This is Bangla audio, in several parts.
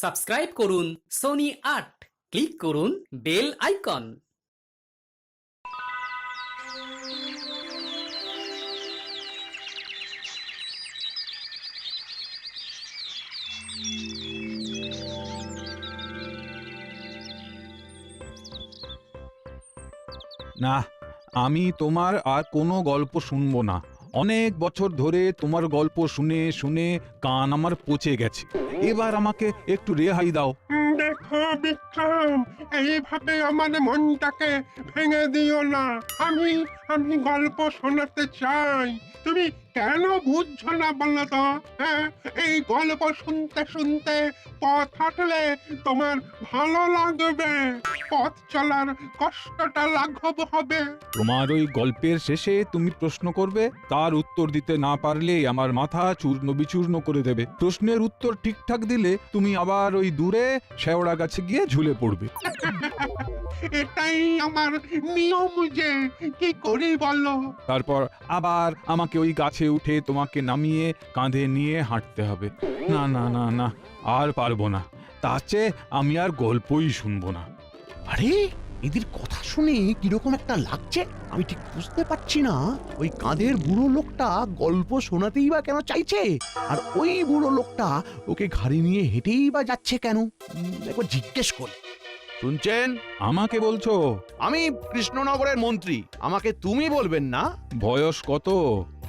সাবস্ক্রাইব করুন সোনি ৮, ক্লিক করুন বেল আইকন। না, আমি তোমার আর কোনো গল্প শুনবো না। অনেক বছর ধরে তোমার গল্প শুনে শুনে কান আমার পচে গেছে। এবার আমাকে একটু রেহাই দাও। দেখো বিক্রম, এইভাবে আমার মনটাকে ভেঙে দিও না। আমি আমি গল্প শোনাতে চাই, তুমি কেন বুঝছো না বলো তো? হ্যাঁ, এই গল্প শুনতে শুনতে পথ হাঁটলে তোমার ভালো লাগবে, পথ চলার কষ্টটা লাঘব হবে। তোমার ওই গল্পের শেষে তুমি প্রশ্ন করবে, তার উত্তর দিতে না পারলে আমার মাথা চূর্ণ বিচূর্ণ করে দেবে। প্রশ্নের উত্তর ঠিকঠাক দিলে তুমি আবার ওই দূরে শেওড়া গাছে গিয়ে ঝুলে পড়বে। এটাই আমার নিয়ম, যে কি করি বলো? তারপর আবার আমাকে ওই গাছে উঠে তোমাকে নামিয়ে কাঁধে নিয়ে হাঁটতে হবে। না না না না, আর পারবো না। তার চেয়ে আমি আর গল্পই শুনবো না। আরে এদের কথা শুনে কিরকম একটা লাগছে, আমি ঠিক বুঝতে পারছি না। ওই কাঁধের বুড়ো লোকটা গল্প শোনাতেই বা কেন চাইছে, আর ওই বুড়ো লোকটা ওকে ঘাড়ি নিয়ে হেঁটেই বা যাচ্ছে কেন? একবার জিজ্ঞেস করি। শুনছেন? আমাকে বলছো? আমি কৃষ্ণনগরের মন্ত্রী, আমাকে তুমি বলবেন না। বয়স কত?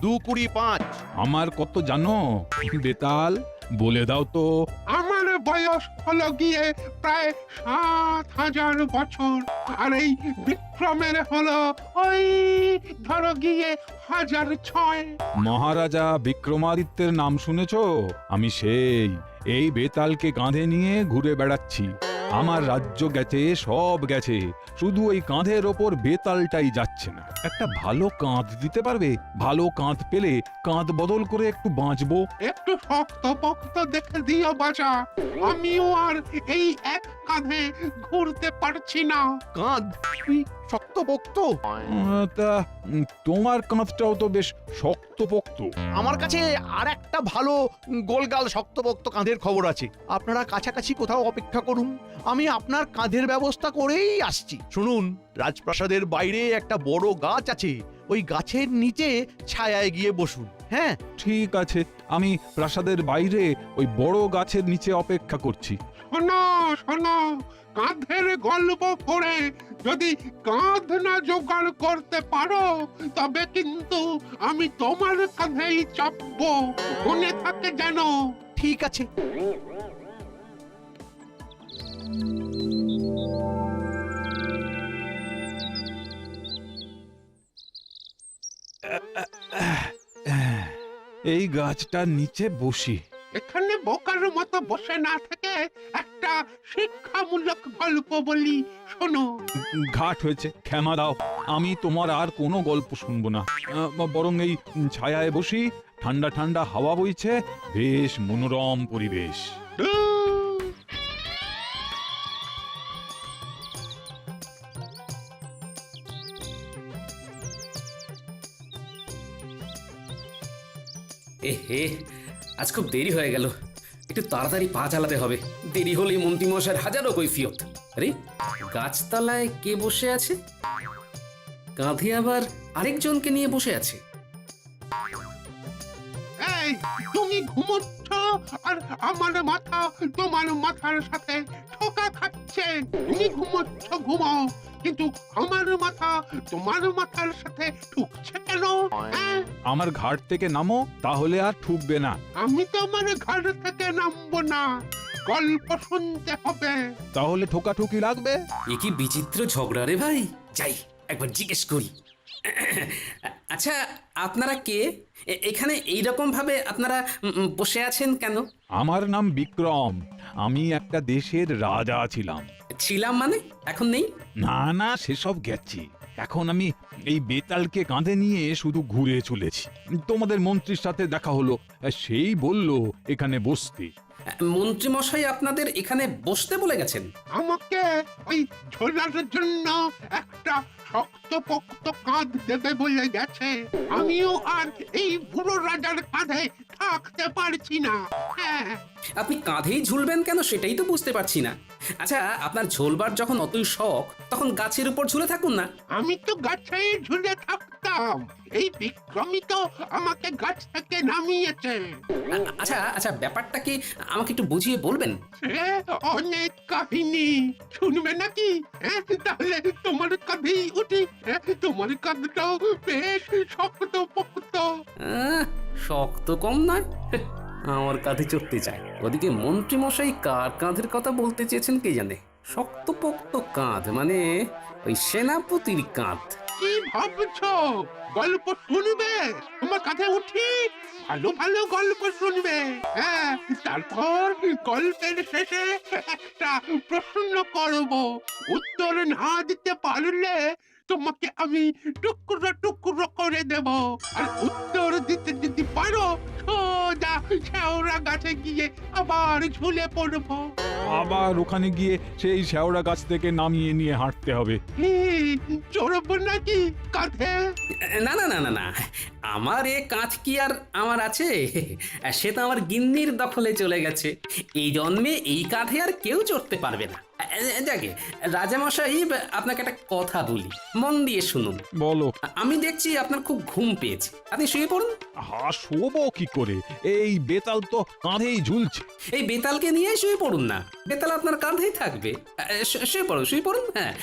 2-25। আমার কত জানো বেতাল? বলে দাও তো। আমার বয়স হলো গিয়ে প্রায় ৭,০০০ বছর, আর এই বিক্রমের হলো ওই ধরো গিয়ে ১০০৬। মহারাজা বিক্রমাদিত্যের নাম শুনেছো? আমি সেই। এই বেতালকে কাঁধে নিয়ে ঘুরে বেড়াচ্ছি। আমার রাজ্য গেছে, সব গেছে, শুধু ওই কাঁধের ওপর বেতালটাই যাচ্ছে না। একটা ভালো কাঁধ দিতে পারবে? ভালো কাঁধ পেলে কাঁধ বদল করে একটু বাঁচবো। একটু শক্ত পক্ত দেখে দিও বাজা, আমিও আর এই এক কাঁধে ঘুরতে পারছি না। কাঁধ শক্তপোক্ত? তোমার কাঁধটাও তো বেশ শক্তপোক্ত। আমার কাছে আর একটা ভালো গোলগাল শক্তপোক্ত কাঁধের খবর আছে। আপনারা কাছাকাছি কোথাও অপেক্ষা করুন, আমি আপনার কাঁধের ব্যবস্থা করেই আসছি। শুনুন, রাজপ্রাসাদের বাইরে একটা বড় গাছ আছে, ওই গাছের নিচে ছায়ায় গিয়ে বসুন। হ্যাঁ, ঠিক আছে, আমি প্রাসাদের বাইরে ওই বড় গাছের নিচে অপেক্ষা করছি। শোনো শোনো, কাঁধের গল্প করে যদি কাঁধ না জোগাড় করতে পারো, তবে কিন্তু আমি তোমার কাঁধেই চাপবো, মনে থাকে যেন। ঠিক আছে। এই গাছটার নিচে বসি। এখানে বোকার মতো বসে না থেকে একটা শিক্ষামূলক গল্প বলি, শোনো। ঘাট হয়েছে, ক্ষমা দাও। আমি তোমার আর কোনো গল্প শুনবো না। বরং এই ছায়ায় বসি, ঠান্ডা ঠান্ডা হাওয়া বইছে, বেশ মনোরম পরিবেশ। এহে, আজ খুব দেরি হয়ে গেল, একটু তাড়াতাড়ি পা চালাতে হবে। দেরি হলেই মন্ত্রীমশাইয়ের হাজারো কৈফিয়ত। আরে, গাছতলায় কে বসে আছে? কাঁধে আবার আরেকজনকে নিয়ে বসে আছে। এই, তুমি ঘুমোচ্ছ আর আমার মাথা তোমার মাথার সাথে ঠোকা খাচ্ছে। তুমি ঘুমোচ্ছ, ঘুমাও, কিন্তু আমার মাথা তোমার মাথার সাথে ঠুকছে কেন? হ্যাঁ? আমার ঘাট থেকে নামো, তাহলে আর ঠুকবে না। আমি তো আমার ঘর থেকে নামবো না, গল্প শুনতে হবে। তাহলে ঠোকাঠুকি লাগবে। এ কি বিচিত্র ঝগড়া রে ভাই! যাই একবার জিজ্ঞেস করি। আচ্ছা, আপনারা কে? এখানে এইরকম ভাবে আপনারা বসে আছেন কেন? আমার নাম বিক্রম, আমি একটা দেশের রাজা ছিলাম। ছিলাম মানে এখন নেই? না না, সেসব গেছি। এখন আমি এই বেতালকে কাঁধে নিয়ে শুধু ঘুরে চলেছি। তোমাদের মন্ত্রীর সাথে দেখা হলো, সেই বলল এখানে বসতে। মন্ত্রীমশাই আপনাদের এখানে বসতে বলে গেছেন? আমাকে ওই ঝোলার জন্য একটা শক্তপোক্ত কাঁধ দেবে বলে গেছে। আমিও আর এই বুড়ো রাজার কাঁধে থাকতে পারছি না। হ্যাঁ, আপনি কাঁধেই ঝুলবেন কেন সেটাই তো বুঝতে পারছি না। আচ্ছা, আপনার ঝোলবার যখন অতই শখ, তখন গাছের উপর ঝুলে থাকুন না। আমি তো গাছে ঝুলে থাকতাম, এই বিক্রমই তো আমাকে গাছ থেকে নামিয়েছে। আচ্ছা আচ্ছা, ব্যাপারটা কি আমাকে একটু বুঝিয়ে বলবেন? সে অনেক কাহিনী শুনবে নাকি? হ্যাঁ, তাহলে তোমার কাঁধেই উঠি। হ্যাঁ, তোমার কাঁধটাও বেশ শক্ত পোক্ত। শক্ত কম নয়, আমার কাঁধে চড়তে চায়। ওদিকে মন্ত্রী মশাই কার কাঁধের কথা বলতে চেয়েছেন কে জানে। শক্তপোক্ত কাঁধ মানে ওই সেনাপতির কাঁধ। কি ভাবছো? গল্প শুনবে? তোমার কাঁধে উঠি, ভালো ভালো গল্প শুনবে। হ্যাঁ, তারপর গল্পের শেষে একটা প্রশ্ন করব, উত্তর না দিতে পারলে তোমাকে আমি টুকরো টুকরো করে দেব। আর উত্তর দিতে যদি পারো, সোজা শেওড়া গাছে গিয়ে আবার ঝুলে পড়বো। আবার ওখানে গিয়ে সেই শেওড়া গাছ থেকে নামিয়ে নিয়ে হাঁটতে হবে। কি, চড়বো নাকি কাঁধে? না না না না না, আমার এ কাঁধ কি আর আমার আছে? সে তো আমার গিন্নির দখলে চলে গেছে। এই জন্মে এই কাঁধে আর কেউ চড়তে পারবে না। যাকে রাজামশাই, আপনাকে একটা কথা বলি, মন দিয়ে শুনুন। বলো। আমি দেখছি আপনার খুব ঘুম পেয়েছে, আপনি শুয়ে পড়ুন। শোবো কি করে? এই বেতাল তো কাঁধেই ঝুলছে। এই বেতালকে নিয়ে শুয়ে পড়ুন না, বেতাল আপনার কাঁধেই থাকবে। শুয়ে পড়ুন, শুয়ে পড়ুন। হ্যাঁ,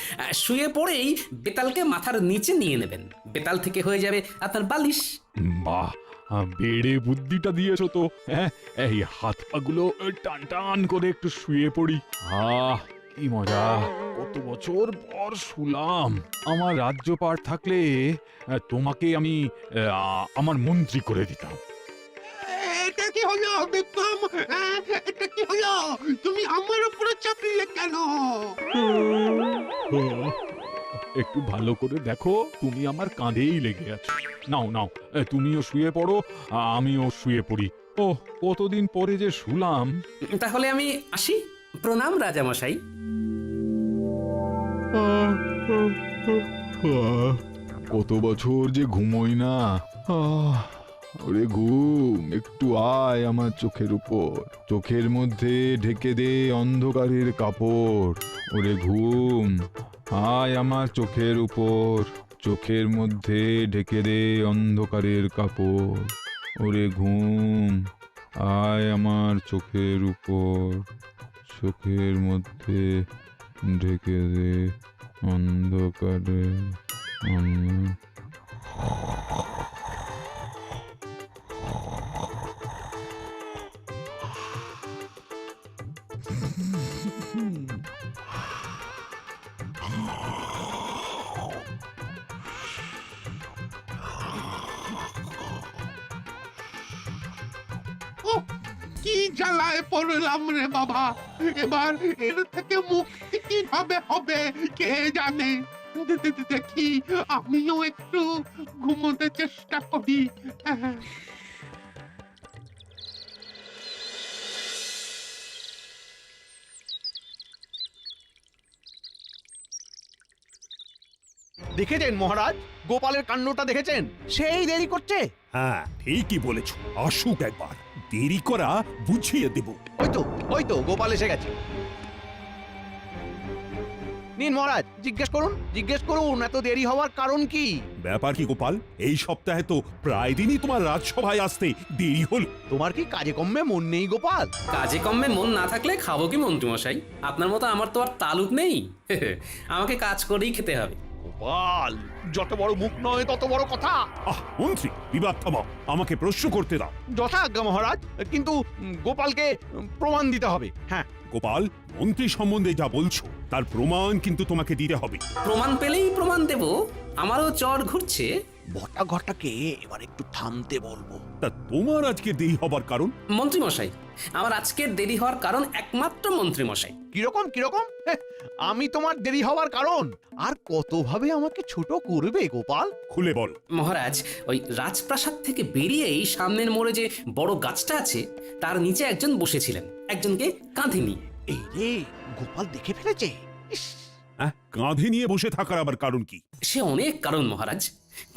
শুয়ে পড়েই বেতালকে মাথার নিচে নিয়ে নেবেন, বেতাল থেকে হয়ে যাবে আপনার বালিশ। বাহ, বেড়ে বুদ্ধিটা দিয়েছো তো। হ্যাঁ, এই হাত পাগুলো টান টান করে একটু শুয়ে পড়ি। কি মজা! কত বছর পর শুলাম। আমার রাজ্যপাট থাকলে তোমাকে আমি আমার মন্ত্রী করে দিতাম। এটা কি হলো বিক্রম? এটা কি হলো? তুমি আমার উপরে চাপলে কেন? একটু ভালো করে দেখো, তুমি আমার কাঁধেই লেগে আছো। নাও নাও, তুমিও শুয়ে পড়ো, আমিও শুয়ে পড়ি। ও, কতদিন পরে যে শুলাম। তাহলে আমি আসি। প্রণাম রাজামশাই। কত বছর যে ঘুমোই না। ওরে ঘুম, একটু আয় আমার চোখের উপর। চোখের মধ্যে ঢেকে দে অন্ধকারের কাপড়। ওরে ঘুম, আয় আমার চোখের উপর। চোখের মধ্যে ঢেকে দে অন্ধকারের কাপড়। ওরে ঘুম, আয় আমার চোখের উপর। চোখের মধ্যে ঢেকে দে অন্ধকারের ওহ, কি জ্বালায় পড়লাম রে বাবা। এবার এর থেকে মুক্তি কিভাবে হবে কে জানে। দেখি আমিও একটু ঘুমোতে চেষ্টা করি। দেখেছেন মহারাজ, গোপালের কাণ্ডটা দেখেছেন? সেই দেরি করছে। হ্যাঁ, ঠিকই বলেছ। আসুক একবার, দেরি করা বুঝিয়ে দেব। ওই তো গোপাল এসে গেছে। নিন মহারাজ, জিজ্ঞেস করুন এত দেরি হওয়ার কারণ কি? ব্যাপার কি গোপাল? এই সপ্তাহে তো প্রায় দিনই তোমার রাজসভায় আসতে দেরি হলো। তোমার কি কাজে কম্মে মন নেই গোপাল? কাজে কম্মে মন না থাকলে খাবো কি মন্ত্রীমশাই? আপনার মতো আমার তো আর তালুক নেই। আমাকে কাজ করেই খেতে হবে। গোপাল, যত বড় মুখ নয় তত বড় কথা। মন্ত্রী, বিবাদ থামাও, আমাকে প্রশ্ন করতে দাও। যথাজ্ঞা মহারাজ, কিন্তু গোপালকে প্রমাণ দিতে হবে। হ্যাঁ গোপাল, মন্ত্রী সম্বন্ধে যা বলছো তার প্রমাণ কিন্তু তোমাকে দিতে হবে। প্রমাণ পেলেই প্রমাণ দেব। আমারও চর ঘুরছে। বটা ঘটাকে এবার একটু থামতে বলবো। তা তোমার আজকে দেরি হবার কারণ? মন্ত্রীমশাই, আমার আজকের দেরি হওয়ার কারণ একমাত্র মন্ত্রীমশাই। কিরকম? আমি তোমার দেরি হওয়ার কারণ? আর কতভাবে আমাকে ছোট করবে গোপাল? খুলে বল। মহারাজ, ওই রাজপ্রাসাদ থেকে বেরিয়েই সামনের মোড়ে যে বড় গাছটা আছে তার নিচে একজন বসেছিলেন, একজনকে কাঁধে নিয়ে। এই রে, গোপাল দেখে ফেলেছে। ইস, হ্যাঁ, কাঁধে নিয়ে বসে থাকার আবার কারণ কি? সে অনেক কারণ মহারাজ।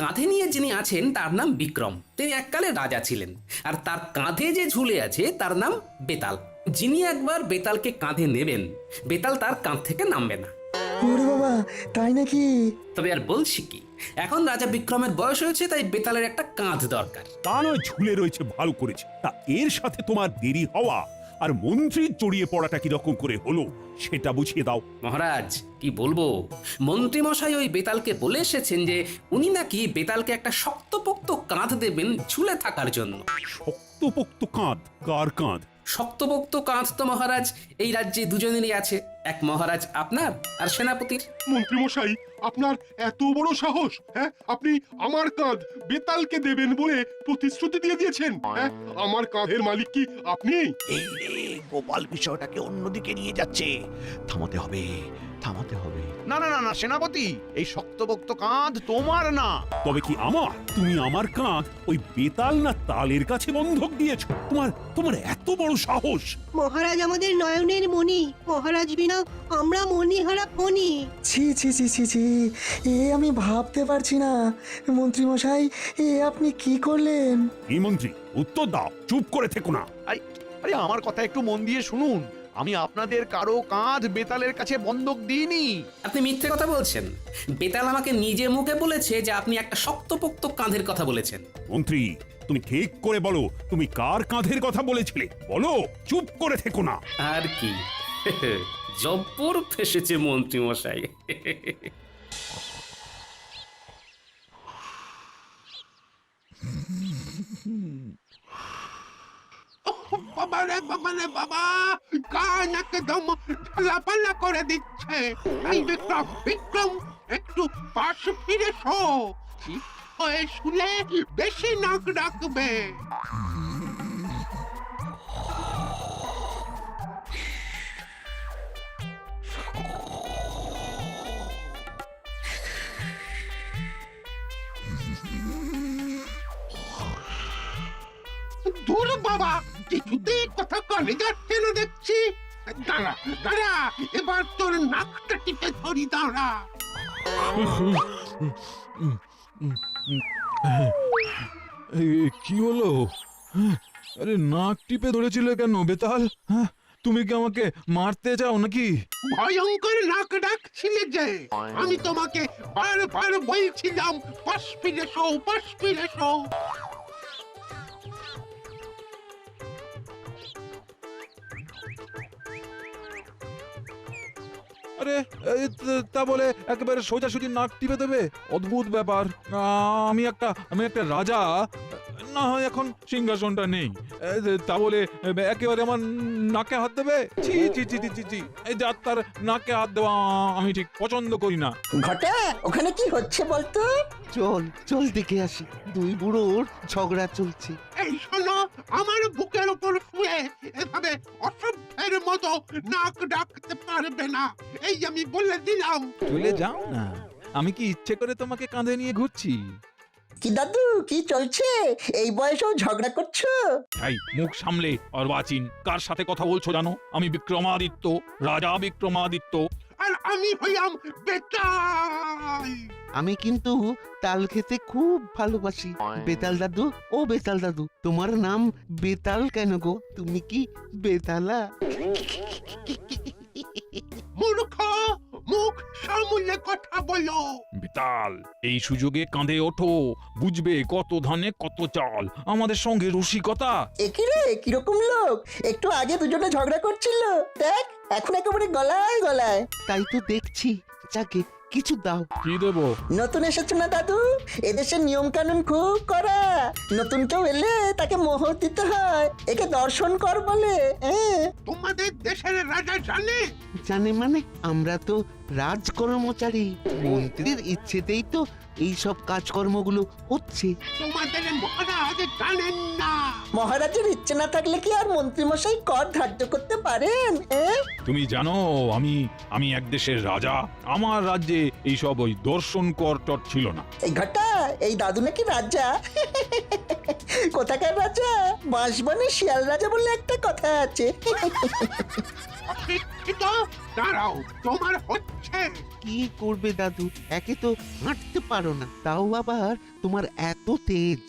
কাঁধে নিয়ে যিনি আছেন তার নাম বিক্রম, তিনি এককালে রাজা ছিলেন। আর তার কাঁধে যে ঝুলে আছে তার নাম বেতাল। যিনি একবার বেতালকে কাঁধে নেবেন, বেতাল তার কাঁধ থেকে নামবে না। ওরে বাবা, তাই নাকি? তবে আর বলছি কি, এখন রাজা বিক্রমের বয়স হয়েছে, তাই বেতালের একটা কাঁধ দরকার। তা নয় ঝুলে রয়েছে ভালো করেছে, তা এর সাথে তোমার দেরি হওয়া আর মন্ত্রীর জড়িয়ে পড়াটা কিরকম করে হলো সেটা বুঝিয়ে দাও। মহারাজ কি বলবো, মন্ত্রীমশাই ওই বেতালকে বলে এসেছেন যে উনি নাকি বেতালকে একটা শক্তপোক্ত কাঁধ দেবেন ঝুলে থাকার জন্য। শক্তপোক্ত কাঁধ? কার কাঁধ? শক্তপোক্ত কাঁধ তো মহারাজ এই রাজ্যে দুজনেরই আছে, এক মহারাজ আপনার আর সেনাপতির। মন্ত্রীমশাই, আপনার এত বড় সাহস! হ্যাঁ, আপনি আমার কাঁধ বেতালকে দেবেন বলে প্রতিশ্রুতি দিয়ে দিয়েছেন। হ্যাঁ, আমার কাঁধের মালিক কি আপনি? এই রে, গোপাল বিষয়টাকে অন্যদিকে নিয়ে যাচ্ছে। থামাতে হবে, থামাতে হবে। না না না না সেনাপতি, এই শক্তপোক্ত কাঁধ তোমার না। তবে কি আমার? তুমি আমার কাঁধ ওই বেতাল না তালের কাছে বন্ধক দিয়েছো? তোমার তোমার এত বড় সাহস! মহারাজ আমাদের নয়নের মণি, মহারাজ বিনা আমরা মণিহারা ফণি। ছি ছি ছি ছি ছি, এ আমি ভাবতে পারছি না। মন্ত্রীমশাই, এ আপনি কি করলেন? এই মন্ত্রী, উত্তর দাও, চুপ করে থেকো না। আরে আমার কথা একটু মন দিয়ে শুনুন। আমি আপনাদের কারো কাঁধ বেতালের কাছে বন্ধক দিইনি। আপনি মিথ্যে কথা বলছেন। বেতাল আমাকে নিজে মুখে বলেছে যে আপনি একটা শক্তপোক্ত কাঁধের কথা বলেছেন। মন্ত্রী, তুমি ঠিক করে বলো, তুমি কার কাঁধের কথা বলেছিলে? বলো, চুপ করে থেকো না। আর কি, জব্বর ফেসেছে মন্ত্রীমশাই। বাবা রে বাবা রে বাবা, কান একদম ঝালাপালা করে দিচ্ছে। এই বিক্রম, বিক্রম, একটু পাশ ফিরে শো। ঠিক হয়ে শুলে বেশি নাক ডাকবে। দূর বাবা, কিছুতেই কথা কানে যাচ্ছে না দেখছি। দাঁড়া দাঁড়া, এবার তোর নাকটা টিপে ধরি, দাঁড়া। কি হলো? আরে নাক টিপে ধরেছিলে কেন বেতাল? হ্যাঁ, তুমি কি আমাকে মারতে চাও নাকি? ভয়ঙ্কর নাক ডাকছিলে যে, আমি তোমাকে বারবার বলছিলাম পাশ ফিরে শো, পাশ ফিরে শো। আরে তা বলে একেবারে সোজাসুজি নাক টিপে দেবে? অদ্ভুত ব্যাপার। আমি একটা রাজা, না হয় এখন সিংহাসনটা নেই, তা বলে একেবারে আমার নাকে হাত দেবে? ছি ছি ছি ছি ছি ছি, এই যাত্রার নাকে হাত দেওয়া আমি ঠিক পছন্দ করি না। ঘটা, ওখানে কি হচ্ছে বলতো? চল চল দেখে আসি, দুই বুড়োর ঝগড়া চলছে। এই শোনো, আমার বুকের উপর শুয়ে এভাবে অসভ্যের মতো নাক ডাকতে পারবে না, এই আমি বলে দিলাম। চলে যাও না, আমি কি ইচ্ছে করে তোমাকে কাঁধে নিয়ে ঘুরছি? কি দাদু, কি চলছে? এই বয়সেও ঝগড়া করছো? এই মুখ সামলে অর্বাচীন, কার সাথে কথা বলছো জানো? আমি বিক্রমাদিত্য, রাজা বিক্রমাদিত্য। আর আমি হইলাম বেতাল। আমি কিন্তু তাল খেতে খুব ভালোবাসি। বেতাল দাদু, ও বেতাল দাদু, তোমার নাম বেতাল কেন গো? তুমি কি বেতালা? মূর্খ, মুখ সামলে কথা বলো। বেতাল, এই সুযোগে কাঁধে ওঠো, বুঝবে কত ধানে কত চাল। আমাদের সঙ্গে রসিকতা। একই রে, কিরকম লোক! একটু আগে দুজনে ঝগড়া করছিল, দেখ এখন একেবারে গলায় গলায়। তাই তো দেখছি। যাকে কিছু দাও। কি দেবো? নতুন এসেছো না দাদু, এদেশের নিয়ম কানুন খুব কড়া। নতুন কেউ এলে তাকে মোহর দিতে হয়, একে দর্শন কর বলে। তোমাদের দেশের রাজা জানে? জানে মানে? আমরা তো রাজকর্মচারী, মন্ত্রীর ইচ্ছেতেই তো এই সব কাজকর্মগুলো হচ্ছে। তোমাদের মহারাজ জানেন না? মহারাজের ইচ্ছে না থাকলে কি আর মন্ত্রীমশাই কর ধার্য করতে পারেন? তুমি জানো আমি এক দেশের রাজা। আমার রাজ্যে এইসব ওই দর্শন কর টর ছিল না। এই ঘটা, এই দাদু নাকি রাজা? কোথাকার রাজা? বাঁশবনে শিয়াল রাজা বলে একটা কথা আছে। অশিক্ষিত, দাঁড়াও, তোমার হচ্ছে। কি করবে দাদু, একে তো হাঁটতে পারো না, তাও আবার তোমার এত তেজ।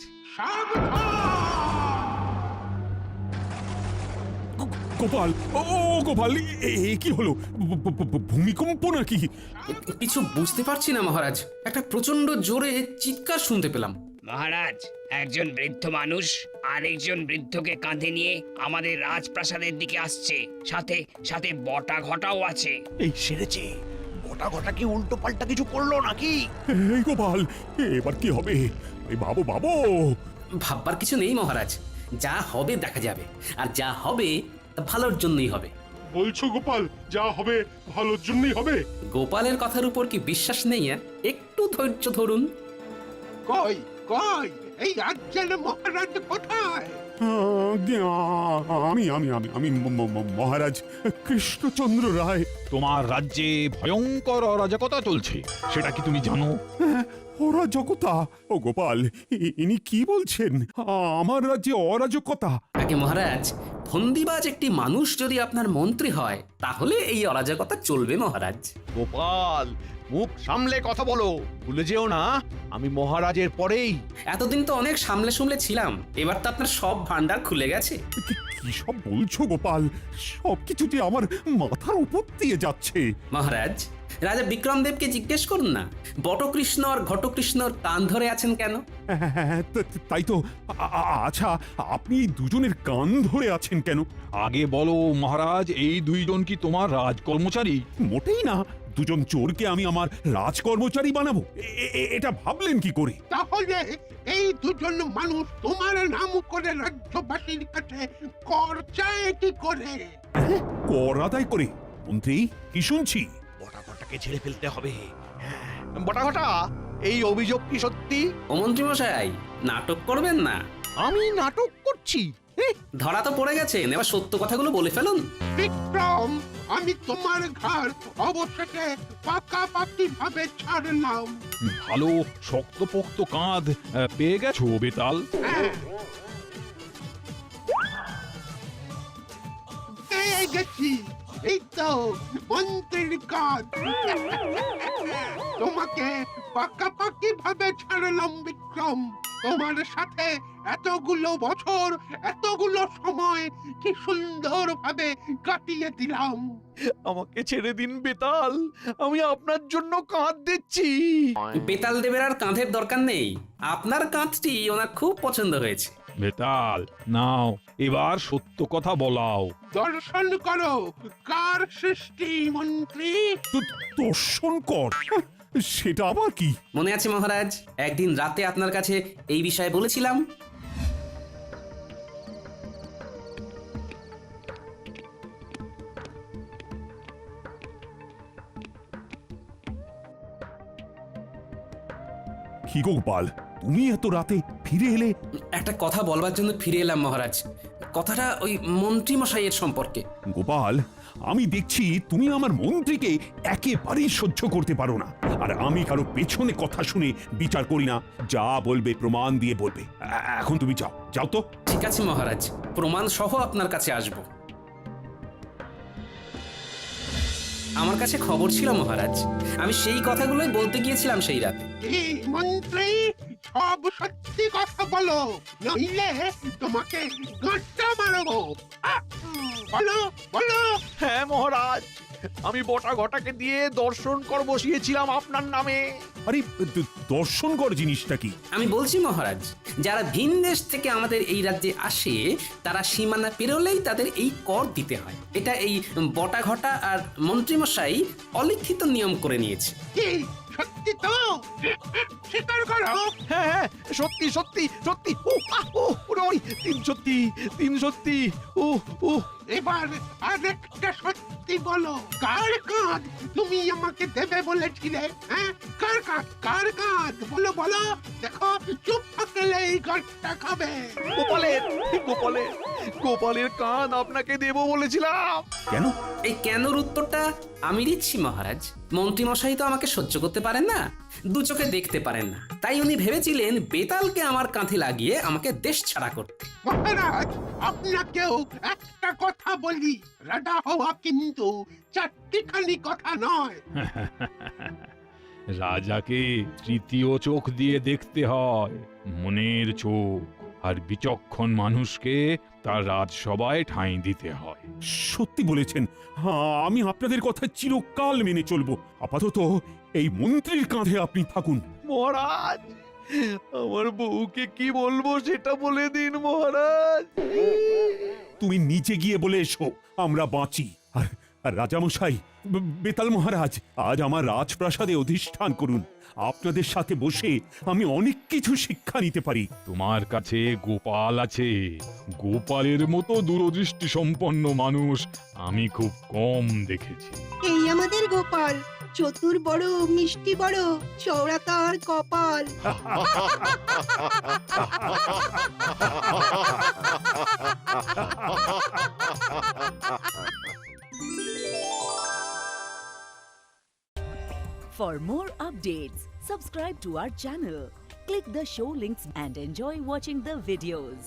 গোপাল, ও গোপাল, এ কি হলো? ভূমিকম্প নাকি? কিছু বুঝতে পারছি না মহারাজ, একটা প্রচন্ড জোরে চিৎকার শুনতে পেলাম। মহারাজ, একজন বৃদ্ধ মানুষ আরেকজন বৃদ্ধকে কাঁধে নিয়ে আমাদের রাজপ্রাসাদের দিকে আসছে, সাথে সাথে বটা ঘটাও আছে। এই সেরেছে, গোটা গোটা কি উল্টো পাল্টা কিছু করলো নাকি? এই গোপাল, এবার কি হবে? এই বাবু বাবু, ভাববার কিছু নেই মহারাজ, যা হবে দেখা যাবে, আর যা হবে তা ভালোর জন্যই হবে। বলছো গোপাল, যা হবে ভালোর জন্যই হবে? গোপালের কথার উপর কি বিশ্বাস নেই? একটু ধৈর্য ধরুন। কই কই এই রাজ্যের মহারাজ কোথায়? আমি আমি আমি আমি মহারাজ কৃষ্ণচন্দ্র রায়। তোমার রাজ্যে ভয়ঙ্কর অরাজকতা চলছে, সেটা কি তুমি জানো? অরাজকতা? ও গোপাল, ইনি কি বলছেন? আমার রাজ্যে অরাজকতা? আগে মহারাজ, ফন্দিবাজ একটি মানুষ যদি আপনার মন্ত্রী হয় তাহলে এই অরাজকতা চলবে মহারাজ। গোপাল, মুখ সামলে কথা বলো, ভুলে যেও না আমি মহারাজের পরেই। এতদিন তো অনেক সামলে সামলে ছিলাম, এবার তো আপনার সব ভান্ডার খুলে গেছে। কি সব বলছো গোপাল? সবকিছু যে আমার মাথার উপর দিয়ে যাচ্ছে। মহারাজ, রাজা বিক্রমদেবকে জিজ্ঞেস করুন না, বটকৃষ্ণ আর ঘটকৃষ্ণর কান ধরে আছেন কেন? হ্যাঁ, তাই তো। আচ্ছা, আপনি এই দুজনের কান ধরে আছেন কেন? আগে বলো মহারাজ, এই দুইজন কি তোমার রাজকর্মচারী? মোটেই না। দুজন চোরকে আমি আমার রাজকর্মচারী বানাবো, এটা ভাবলেন কি করে? তাহলে এই দুজন মানুষ তোমার নাম করে রাজ্যবাসীর কাছে কর চায় কি করে? কর আদায় করে? মন্ত্রী, কি শুনছি? বটা ঘটাকে ছেড়ে ফেলতে হবে। বটা ঘটা, এই অভিযোগ কি সত্যি? ও মন্ত্রী মশাই, নাটক করবেন না। আমি নাটক করছি? ধরা তো পড়ে গেছেন, এবার সত্য কথাগুলো বলে ফেলুন। বিক্রম, আমি তোমার ঘর অবশেষে পাকাপাকি ভাবে ছাড়লাম। ভালো শক্তপোক্ত কাঁধ পেয়ে গেছো বেতাল? হ্যাঁ, পেয়ে গেছি। এই তো মন্ত্রীর কাজ। তোমাকে পাকাপাকি ভাবে ছাড়লাম বিক্রম। তোমার সাথে এতগুলো বছর, এতগুলো সময় কি সুন্দর ভাবে কাটিয়ে দিলাম। আমাকে ছেড়ে দিন বেতাল, আমি আপনার জন্য কাঁধ দিচ্ছি। বেতাল দেবের আর কাঁধের দরকার নেই, আপনার কাঁধটি ওনার খুব পছন্দ হয়েছে। বেতাল, নাও এবার সত্য কথা বলাও। দর্শন করো কার সৃষ্টি মন্ত্রী। দর্শন কর? সেটা আবার কি? মনে আছে মহারাজ, একদিন রাতে আপনার কাছে এই বিষয়ে বলেছিলাম। কি গো গোপাল, তুমি এত রাতে ফিরে এলে? একটা কথা বলবার জন্য ফিরে এলাম মহারাজ। কথাটা ওই মন্ত্রী মশাইয়ের সম্পর্কে। গোপাল, আমি দেখছি তুমি আমার মন্ত্রীকে একেবারেই সহ্য করতে পারো না। আর আমি কারো পেছনে কথা শুনে বিচার করি না, যা বলবে প্রমাণ দিয়ে বলবে। এখন তুমি যাও, যাও তো। ঠিক আছে মহারাজ, প্রমাণ সহ আপনার কাছে আসব। আমার কাছে খবর ছিল মহারাজ, আমি সেই কথাগুলোই বলতে গিয়েছিলাম সেই রাতে। এই মন্ত্রী, সব সত্যি কথা বলো, নইলে তোমাকে গাঁটটা মারবো। বলো বলো। হ্যাঁ মহারাজ, আমি বটা ঘটাকে দিয়ে দর্শন কর বসিয়েছিলাম আপনার নামে। আরে, দর্শন কর জিনিসটা কি? আমি বলছি মহারাজ, যারা ভিন দেশ থেকে আমাদের এই রাজ্যে আসে তারা সীমানা পেরোলেই তাদের এই কর দিতে হয়। এটা এই বটা ঘটা আর মন্ত্রীমশাই অলিখিত নিয়ম করে নিয়েছে। কি সত্যি তো? স্বীকার করো। হ্যাঁ হ্যাঁ, সত্যি সত্যি সত্যি। তিন সত্যি, তিন সত্যি। এবার আরেকটা সত্যি বলো, কার কাঁধ তুমি আমাকে দেবে বলেছিলে? হ্যাঁ, কার কাঁধ, কার কাঁধ? বলো বলো। দেখো চুপ থাকলে এই গাছটা খাবে। গোপালের গোপালের গোপালের কান আপনাকে দেব বলেছিলাম। কেন? এই কেনর উত্তরটা আমি দিচ্ছি মহারাজ। মন্ত্রীমশাই তো আমাকে সহ্য করতে পারেন না, দু চোখে দেখতে পারেন না, তাই উনি ভেবেছিলেন বেতালকে আমার কাঁধে লাগিয়ে আমাকে দেশ ছাড়া করতে। মহারাজ আপনাকেও একটা কথা বলি, রাজা হওয়া কিন্তু চারটিখানি কথা নয়। রাজাকে তৃতীয় চোখ দিয়ে দেখতে হয়, মনের চোখ। আর বিচক্ষণ মানুষকে তার রাজসভায় ঠাঁই দিতে হয়। সত্যি বলেছেন। হ্যাঁ, আমি আপনাদের কথা চিরকাল মেনে চলবো। আপাতত এই মন্ত্রীর কাঁধে আপনি থাকুন। মহারাজ, আমার বউকে কি বলবো সেটা বলে দিন মহারাজ। তুমি নিচে গিয়ে বলে এসো আমরা বাঁচি। আর রাজামশাই, বেতাল মহারাজ, আজ আমার রাজপ্রাসাদে অধিষ্ঠান করুন। আপনাদের সাথে বসে আমি অনেক কিছু শিক্ষা নিতে পারি। তোমার কাছে গোপাল আছে। গোপালের মতো দূরদৃষ্টি সম্পন্ন মানুষ আমি খুব কম দেখেছি। এই আমাদের গোপাল, চতুর বড়, মিষ্টি বড়, চওড়া তার কপাল। For more updates, subscribe to our channel, click the show links and enjoy watching the videos.